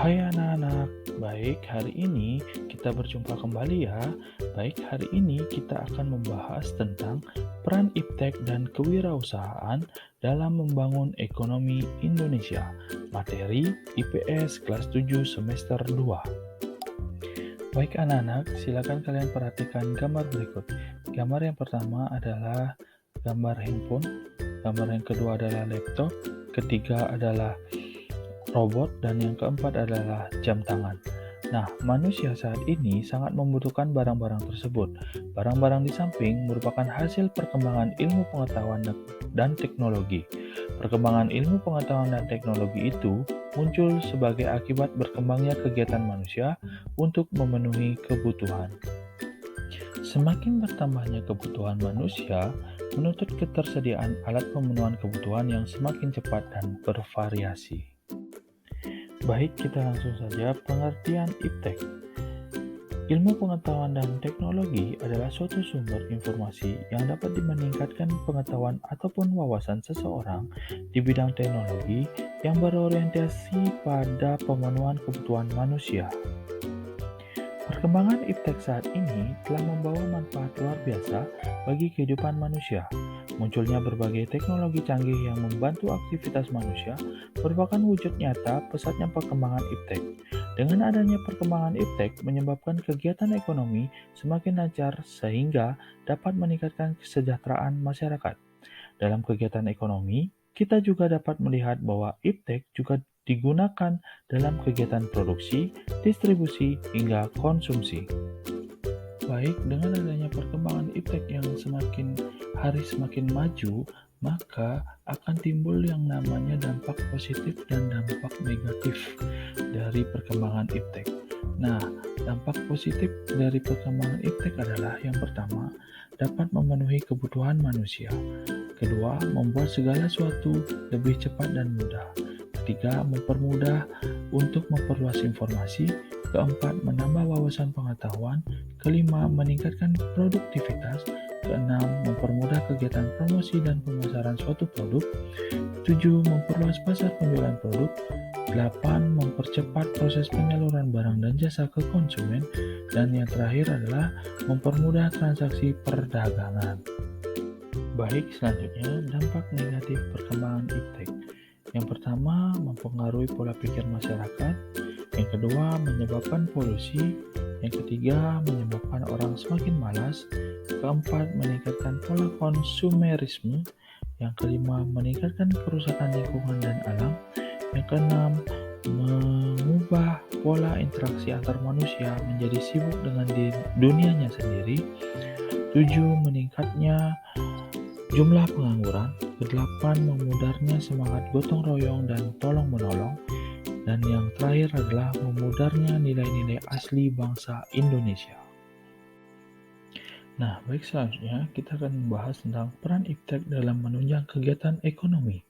Hai anak-anak, baik hari ini kita berjumpa kembali ya. Baik hari ini kita akan membahas tentang peran iptek dan kewirausahaan dalam membangun ekonomi Indonesia. Materi IPS kelas 7 semester 2. Baik anak-anak, silakan kalian perhatikan gambar berikut. Gambar yang pertama adalah gambar handphone, gambar yang kedua adalah laptop, ketiga adalah robot, dan yang keempat adalah jam tangan. Nah, manusia saat ini sangat membutuhkan barang-barang tersebut. Barang-barang di samping merupakan hasil perkembangan ilmu pengetahuan dan teknologi. Perkembangan ilmu pengetahuan dan teknologi itu muncul sebagai akibat berkembangnya kegiatan manusia untuk memenuhi kebutuhan. Semakin bertambahnya kebutuhan manusia, menuntut ketersediaan alat pemenuhan kebutuhan yang semakin cepat dan bervariasi. Baik, kita langsung saja pengertian iptek. Ilmu pengetahuan dan teknologi adalah suatu sumber informasi yang dapat meningkatkan pengetahuan ataupun wawasan seseorang di bidang teknologi yang berorientasi pada pemenuhan kebutuhan manusia. Perkembangan iptek saat ini telah membawa manfaat luar biasa bagi kehidupan manusia. Munculnya berbagai teknologi canggih yang membantu aktivitas manusia merupakan wujud nyata pesatnya perkembangan iptek. Dengan adanya perkembangan iptek menyebabkan kegiatan ekonomi semakin lancar sehingga dapat meningkatkan kesejahteraan masyarakat. Dalam kegiatan ekonomi, kita juga dapat melihat bahwa iptek juga digunakan dalam kegiatan produksi, distribusi, hingga konsumsi. Baik, dengan adanya perkembangan iptek yang semakin hari semakin maju, maka akan timbul yang namanya dampak positif dan dampak negatif dari perkembangan iptek. Nah, dampak positif dari perkembangan iptek adalah yang pertama, dapat memenuhi kebutuhan manusia. Kedua, membuat segala sesuatu lebih cepat dan mudah. Ketiga, mempermudah untuk memperluas informasi. Keempat, menambah wawasan pengetahuan. Kelima, meningkatkan produktivitas. Keenam, mempermudah kegiatan promosi dan pemasaran suatu produk. Tujuh, memperluas pasar penjualan produk. Delapan, mempercepat proses penyaluran barang dan jasa ke konsumen. Dan yang terakhir adalah mempermudah transaksi perdagangan. Baik, selanjutnya dampak negatif perkembangan iptek. Yang pertama, mempengaruhi pola pikir masyarakat. Yang kedua, menyebabkan polusi. Yang ketiga, menyebabkan orang semakin malas. Keempat, meningkatkan pola konsumerisme. Yang kelima, meningkatkan kerusakan lingkungan dan alam. Yang keenam, mengubah pola interaksi antar manusia menjadi sibuk dengan dunianya sendiri. Tujuh, meningkatnya jumlah pengangguran. Kedelapan, memudarnya semangat gotong royong dan tolong menolong. Dan yang terakhir adalah memudarnya nilai-nilai asli bangsa Indonesia. Nah, baik, selanjutnya kita akan membahas tentang peran iptek dalam menunjang kegiatan ekonomi.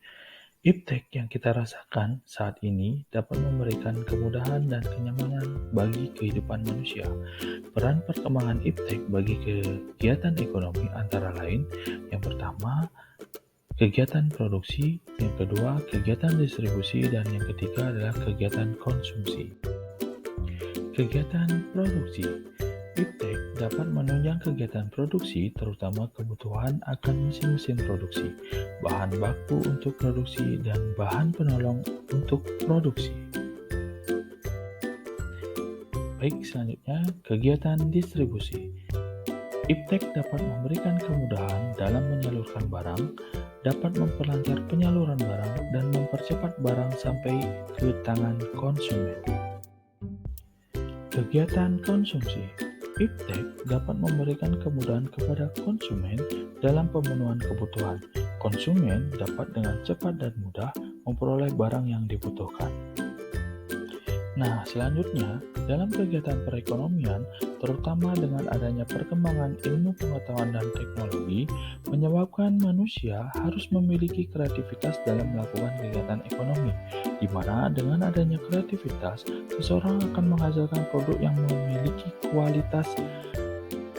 Iptek yang kita rasakan saat ini dapat memberikan kemudahan dan kenyamanan bagi kehidupan manusia. Peran perkembangan iptek bagi kegiatan ekonomi antara lain, yang pertama, kegiatan produksi, yang kedua, kegiatan distribusi, dan yang ketiga adalah kegiatan konsumsi. Kegiatan produksi. Iptek dapat menunjang kegiatan produksi, terutama kebutuhan akan mesin-mesin produksi, bahan baku untuk produksi, dan bahan penolong untuk produksi. Baik, selanjutnya kegiatan distribusi. Iptek dapat memberikan kemudahan dalam menyalurkan barang, dapat memperlancar penyaluran barang, dan mempercepat barang sampai ke tangan konsumen. Kegiatan konsumsi. Iptek dapat memberikan kemudahan kepada konsumen dalam pemenuhan kebutuhan. Konsumen dapat dengan cepat dan mudah memperoleh barang yang dibutuhkan. Nah, selanjutnya, dalam kegiatan perekonomian, terutama dengan adanya perkembangan ilmu pengetahuan dan teknologi, menyebabkan manusia harus memiliki kreativitas dalam melakukan kegiatan ekonomi, di mana dengan adanya kreativitas, seseorang akan menghasilkan produk yang memiliki kualitas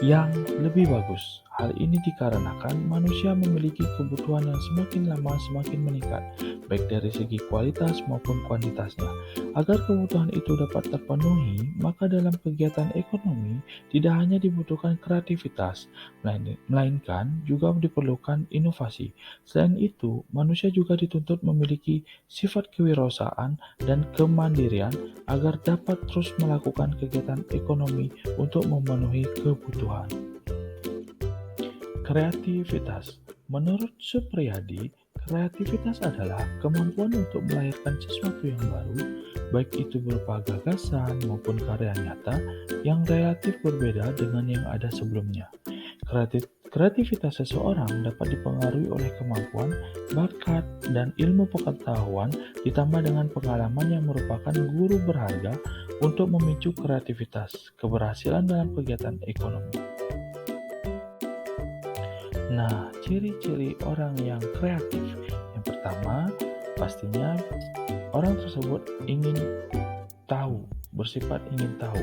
yang lebih bagus. Hal ini dikarenakan manusia memiliki kebutuhan yang semakin lama semakin meningkat, baik dari segi kualitas maupun kuantitasnya. Agar kebutuhan itu dapat terpenuhi, maka dalam kegiatan ekonomi tidak hanya dibutuhkan kreativitas, melainkan juga diperlukan inovasi. Selain itu, manusia juga dituntut memiliki sifat kewirausahaan dan kemandirian agar dapat terus melakukan kegiatan ekonomi untuk memenuhi kebutuhan. Kreativitas. Menurut Supriyadi, kreativitas adalah kemampuan untuk melahirkan sesuatu yang baru, baik itu berupa gagasan maupun karya nyata yang relatif berbeda dengan yang ada sebelumnya. Kreativitas seseorang dapat dipengaruhi oleh kemampuan, bakat, dan ilmu pengetahuan ditambah dengan pengalaman yang merupakan guru berharga untuk memicu kreativitas, keberhasilan dalam kegiatan ekonomi. Nah, ciri-ciri orang yang kreatif. Yang pertama, pastinya orang tersebut ingin tahu, bersifat ingin tahu.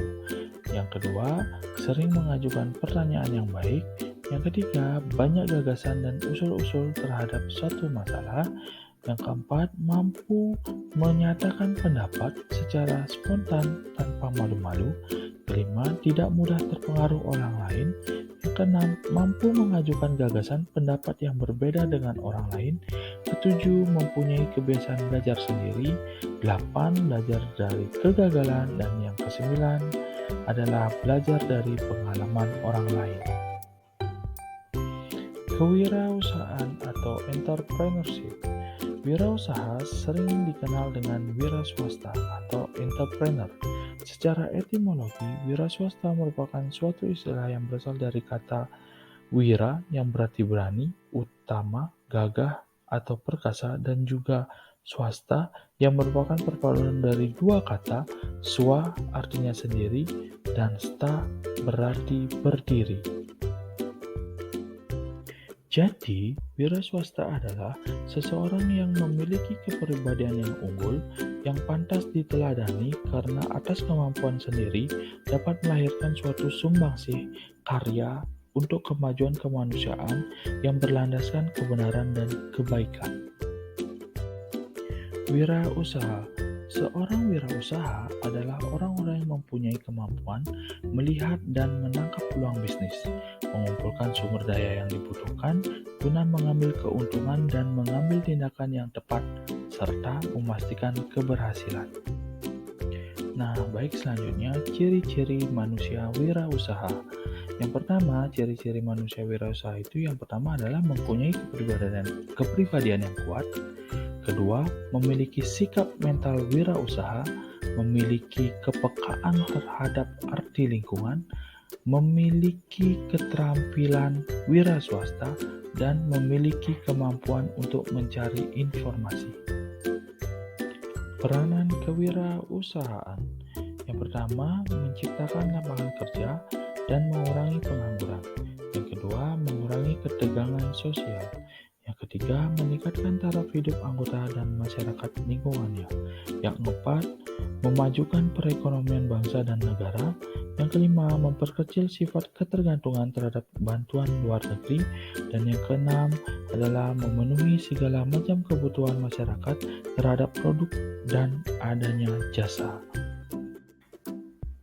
Yang kedua, sering mengajukan pertanyaan yang baik. Yang ketiga, banyak gagasan dan usul-usul terhadap suatu masalah. Yang keempat, mampu menyatakan pendapat secara spontan tanpa malu-malu. Kelima, tidak mudah terpengaruh orang lain. Yang keenam, mampu mengajukan gagasan pendapat yang berbeda dengan orang lain. Ketujuh, mempunyai kebiasaan belajar sendiri. Delapan, belajar dari kegagalan. Dan yang kesembilan adalah belajar dari pengalaman orang lain. Kewirausahaan atau entrepreneurship. Wirausaha sering dikenal dengan wira swasta atau entrepreneur. Secara etimologi, wira swasta merupakan suatu istilah yang berasal dari kata wira yang berarti berani, utama, gagah, atau perkasa, dan juga swasta yang merupakan perpaduan dari dua kata, swa artinya sendiri, dan sta berarti berdiri. Jadi, wira swasta adalah seseorang yang memiliki kepribadian yang unggul, yang pantas diteladani karena atas kemampuan sendiri dapat melahirkan suatu sumbangsih karya untuk kemajuan kemanusiaan yang berlandaskan kebenaran dan kebaikan. Wirausaha. Seorang wirausaha adalah orang-orang yang mempunyai kemampuan melihat dan menangkap peluang bisnis, mengumpulkan sumber daya yang dibutuhkan guna mengambil keuntungan dan mengambil tindakan yang tepat, serta memastikan keberhasilan. Nah, baik, selanjutnya ciri-ciri manusia wirausaha. Yang pertama, ciri-ciri manusia wirausaha itu yang pertama adalah mempunyai kepribadian yang kuat. Kedua, memiliki sikap mental wirausaha, memiliki kepekaan terhadap arti lingkungan, memiliki keterampilan wira swasta, dan memiliki kemampuan untuk mencari informasi. Peranan kewirausahaan. Yang pertama, menciptakan lapangan kerja dan mengurangi pengangguran. Yang kedua, mengurangi ketegangan sosial. Yang ketiga, meningkatkan taraf hidup anggota dan masyarakat lingkungannya. Yang keempat, memajukan perekonomian bangsa dan negara. Yang kelima, memperkecil sifat ketergantungan terhadap bantuan luar negeri. Dan yang keenam adalah memenuhi segala macam kebutuhan masyarakat terhadap produk dan adanya jasa.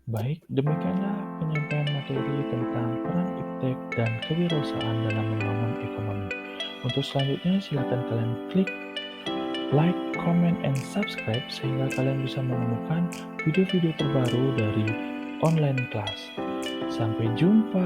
Baik, demikianlah penyampaian materi tentang peran iptek dan kewirausahaan dalam membangun ekonomi. Untuk selanjutnya, silakan kalian klik like, comment, and subscribe sehingga kalian bisa menemukan video-video terbaru dari online class. Sampai jumpa.